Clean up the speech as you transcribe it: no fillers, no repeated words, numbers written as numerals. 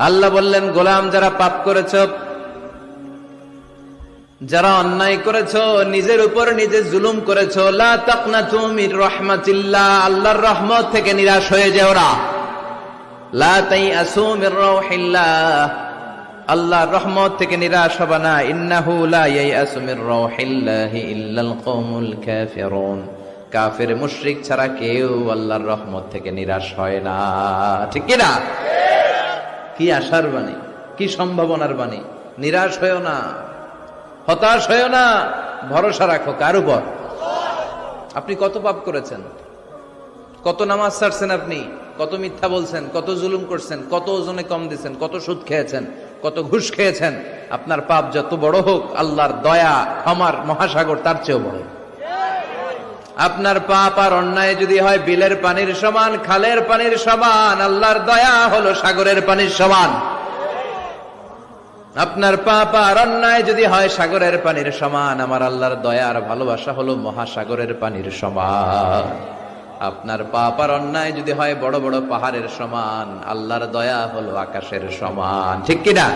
আল্লাহ বললেন, গোলাম যারা পাপ করেছ, যারা অন্যায় করেছ, নিজের উপর নিজে জুলুম করেছ, লা তাকনাতু মির রাহমাতিল্লাহ, আল্লাহর রহমত থেকে নিরাশ হয়ে যেও না। লা তাইআসু মির রাউহিল্লাহ, আল্লাহর রহমত থেকে নিরাশ হবে না। ইন্নাহু লা ইয়াইআসু মির রাউহিল্লাহি ইল্লাল কওমুল কাফিরুন, কাফের মুশরিক ছাড়া কেউ আল্লাহর রহমত থেকে নিরাশ হয় না। ঠিক কি না? কি আশার বাণী, কি সম্ভাবনার বাণী। নিরাশ হয়েও না, হতাশ হয়েও না, ভরসা রাখো কার উপর? আপনি কত পাপ করেছেন, কত নামাজ ছাড়ছেন, আপনি কত মিথ্যা বলছেন, কত জুলুম করছেন, কত ওজনে কম দিয়েছেন, কত সুদ খেয়েছেন, কত ঘুষ খেয়েছেন। আপনার পাপ যত বড় হোক, আল্লাহর দয়া ক্ষমার মহাসাগর তার চেয়েও বড়। আপনার পাপ আর অন্যায় যদি হয় বিলের পানির সমান, খালের পানির সমান, আল্লাহর দয়া হলো সাগরের পানির সমান। আপনার পাপ আর অন্যায় যদি হয় সাগরের পানির সমান, আমার আল্লাহর দয়া আর ভালোবাসা হলো মহাসাগরের পানির সমান। আপনার পাপ আর অন্যায় যদি হয় বড় বড় পাহাড়ের সমান, আল্লাহর দয়া হলো আকাশের সমান। ঠিক কিনা?